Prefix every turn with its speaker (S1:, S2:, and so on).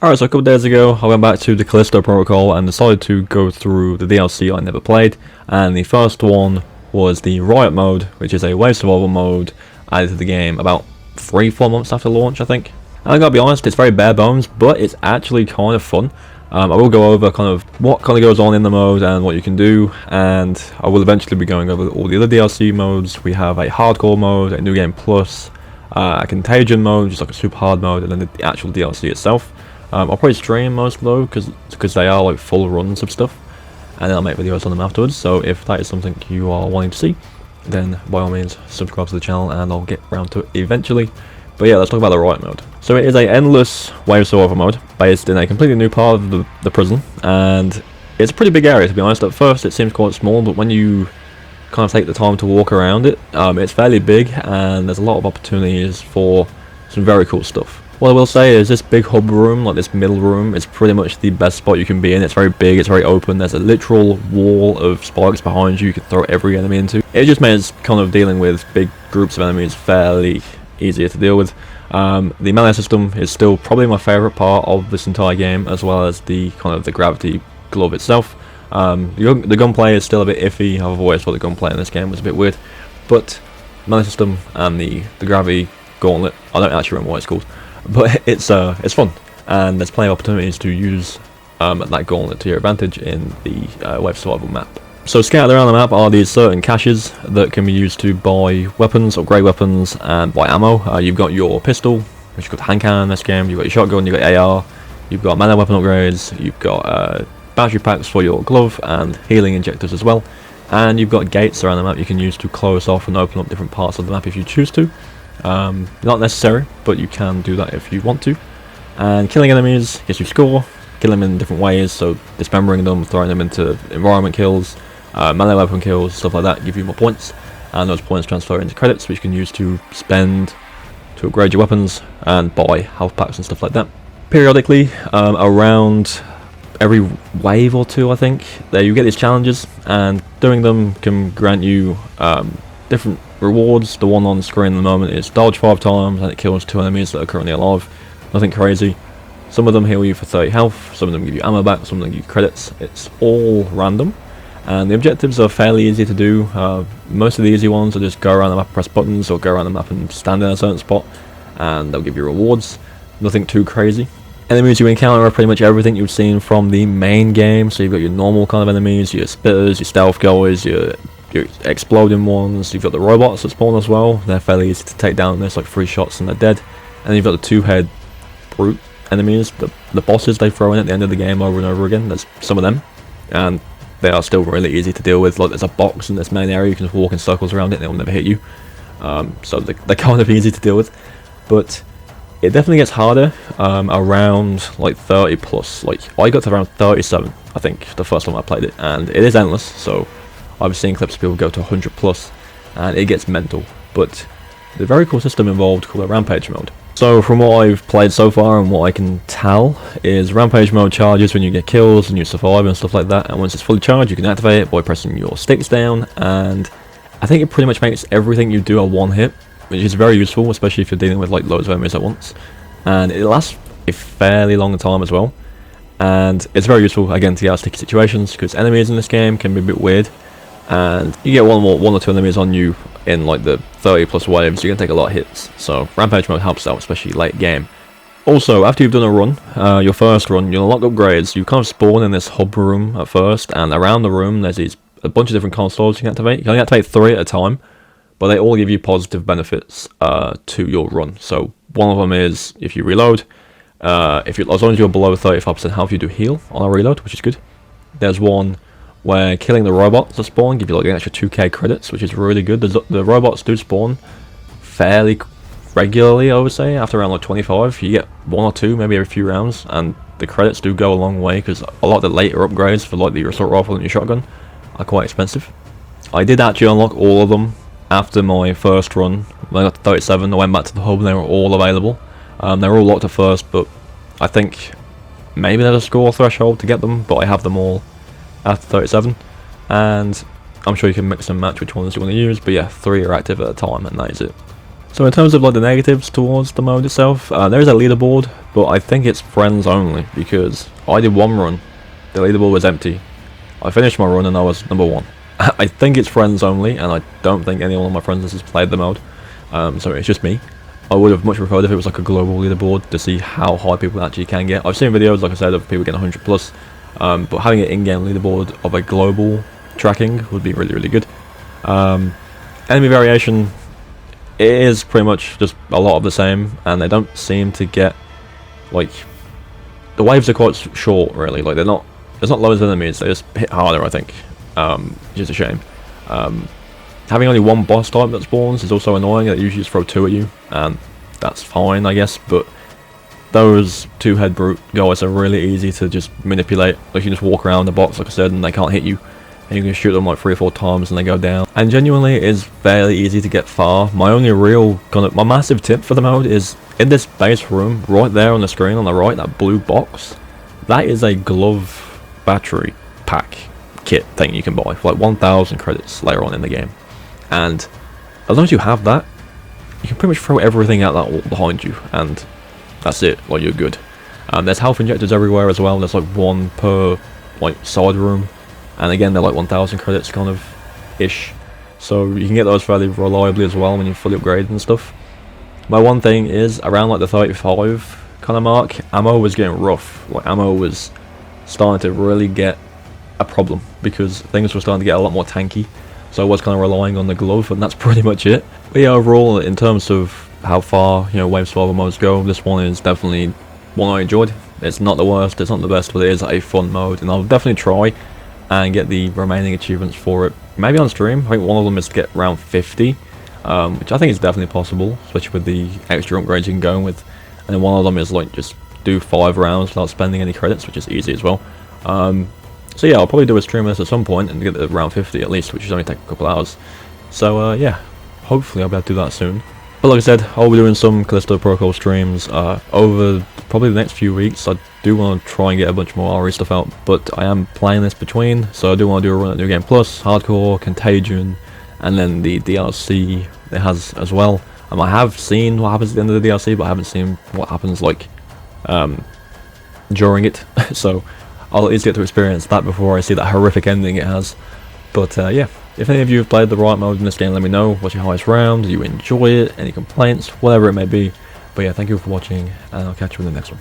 S1: Alright, so a couple days ago I went back to the Callisto Protocol and decided to go through the DLC I never played, and the first one was the Riot mode, which is a wave survival mode added to the game about 3-4 months after launch, I think. And I gotta be honest, it's very bare bones, but it's actually kind of fun. I will go over kind of what kind of goes on in the mode and what you can do, and I will eventually be going over all the other DLC modes. We have a hardcore mode, a new game plus, a contagion mode, just like a super hard mode, and then the actual DLC itself. I'll probably stream most of those because they are like full runs of stuff, and then I'll make videos on them afterwards. So if that is something you are wanting to see, then by all means subscribe to the channel and I'll get around to it eventually. But yeah, let's talk about the Riot mode. So it is a endless wave survival mode based in a completely new part of the prison, and it's a pretty big area, to be honest. At first it seems quite small, but when you kind of take the time to walk around it, it's fairly big, and there's a lot of opportunities for some very cool stuff. What I will say is this big hub room, like this middle room, is pretty much the best spot you can be in. It's very big, it's very open, there's a literal wall of spikes behind you can throw every enemy into. It just makes kind of dealing with big groups of enemies fairly easier to deal with. The melee system is still probably my favourite part of this entire game, as well as the kind of the gravity glove itself. The gunplay is still a bit iffy. I've always thought the gunplay in this game was a bit weird, but melee system and the gravity gauntlet, I don't actually remember what it's called, but it's fun, and there's plenty of opportunities to use that gauntlet to your advantage in the wave survival map. So scattered around the map are these certain caches that can be used to buy weapons, upgrade weapons, and buy ammo. You've got your pistol, which you've got hand cannon in this game, you've got your shotgun, you've got AR, you've got melee weapon upgrades, you've got battery packs for your glove, and healing injectors as well. And you've got gates around the map you can use to close off and open up different parts of the map if you choose to. Not necessary, but you can do that if you want to. And killing enemies gets you score. Kill them in different ways, so dismembering them, throwing them into environment kills, melee weapon kills, stuff like that give you more points, and those points transfer into credits which you can use to spend to upgrade your weapons and buy health packs and stuff like that. Periodically, around every wave or two I think, you get these challenges, and doing them can grant you different rewards. The one on screen at the moment is dodge 5 times and it kills 2 enemies that are currently alive. Nothing crazy. Some of them heal you for 30 health, some of them give you ammo back, some of them give you credits. It's all random, and the objectives are fairly easy to do. Most of the easy ones are just go around the map, press buttons, or go around the map and stand in a certain spot, and they'll give you rewards. Nothing too crazy. Enemies you encounter are pretty much everything you've seen from the main game. So you've got your normal kind of enemies, your spitters, your stealth goers, your exploding ones. You've got the robots that spawn as well. They're fairly easy to take down. There's like 3 shots and they're dead. And then you've got the 2-head brute enemies, the bosses they throw in at the end of the game over and over again. There's some of them, and they are still really easy to deal with. Like there's a box in this main area, you can just walk in circles around it and they'll never hit you. So they're kind of easy to deal with, but it definitely gets harder around like 30 plus. Like I got to around 37 I think the first time I played it, and it is endless. So I've seen clips of people go to 100 plus and it gets mental. But the very cool system involved called a rampage mode. So from what I've played so far and what I can tell is rampage mode charges when you get kills and you survive and stuff like that, and once it's fully charged you can activate it by pressing your sticks down, and I think it pretty much makes everything you do a one hit, which is very useful, especially if you're dealing with like loads of enemies at once, and it lasts a fairly long time as well, and it's very useful again to get out of sticky situations because enemies in this game can be a bit weird, and you get one or two enemies on you in like the 30 plus waves, you're gonna take a lot of hits. So rampage mode helps out, especially late game. Also, after you've done a run, your first run, you'll unlock upgrades. You kind of spawn in this hub room at first, and around the room there's a bunch of different consoles you can activate. You can only activate 3 at a time, but they all give you positive benefits to your run. So one of them is if you reload, as long as you're below 35% health, you do heal on a reload, which is good. There's one where killing the robots that spawn give you like an extra 2k credits, which is really good. The robots do spawn fairly regularly, I would say. After around like 25, you get 1 or 2 maybe every few rounds, and the credits do go a long way because a lot of the later upgrades for like the assault rifle and your shotgun are quite expensive. I did actually unlock all of them after my first run. When I got to 37, I went back to the hub and they were all available. They were all locked at first, but I think maybe there's a score threshold to get them, but I have them all after 37, and I'm sure you can mix and match which ones you want to use, but yeah, 3 are active at a time and that is it. So in terms of like the negatives towards the mode itself, there is a leaderboard, but I think it's friends only, because I did one run, the leaderboard was empty, I finished my run and I was number 1. I think it's friends only, and I don't think anyone of my friends has played the mode, so it's just me. I would have much preferred if it was like a global leaderboard to see how high people actually can get. I've seen videos, like I said, of people getting 100 plus, but having an in-game leaderboard of a global tracking would be really, really good. Enemy variation, it is pretty much just a lot of the same, and they don't seem to get, like, the waves are quite short, really. Like, there's not loads of enemies, they just hit harder, I think, which is a shame. Having only one boss type that spawns is also annoying. They usually just throw 2 at you, and that's fine, I guess, but those 2-head brute guys are really easy to just manipulate. Like, you can just walk around the box, like I said, and they can't hit you, and you can shoot them like 3 or 4 times and they go down. And genuinely, it is fairly easy to get far. My only real my massive tip for the mode is in this base room, right there on the screen on the right, that blue box, that is a glove battery pack kit thing you can buy for like 1,000 credits later on in the game. And as long as you have that, you can pretty much throw everything out that wall behind you, and that's it. Like, you're good. There's health injectors everywhere as well. There's like 1 per like side room, and again they're like 1,000 credits kind of ish. So you can get those fairly reliably as well when you're fully upgraded and stuff. My one thing is around like the 35 kind of mark, ammo was getting rough. Like, ammo was starting to really get a problem because things were starting to get a lot more tanky. So I was kind of relying on the glove, and that's pretty much it. But yeah, overall, in terms of how far, you know, wave survival modes go, this one is definitely one I enjoyed. It's not the worst, it's not the best, but it is a fun mode, and I'll definitely try and get the remaining achievements for it. Maybe on stream. I think one of them is to get around 50, which I think is definitely possible, especially with the extra upgrades you can go with. And then one of them is like just do 5 rounds without spending any credits, which is easy as well. So yeah, I'll probably do a stream of this at some point and get the round 50 at least, which should only take a couple hours. So yeah, hopefully I'll be able to do that soon. But like I said, I'll be doing some Callisto Protocol streams over probably the next few weeks. I do want to try and get a bunch more RE stuff out, but I am playing this between, so I do want to do a run at New Game Plus, Hardcore, Contagion, and then the DLC it has as well. I have seen what happens at the end of the DLC, but I haven't seen what happens like during it. So I'll at least get to experience that before I see that horrific ending it has. But yeah, if any of you have played the Riot mode in this game, let me know. What's your highest round? Do you enjoy it? Any complaints? Whatever it may be. But yeah, thank you for watching, and I'll catch you in the next one.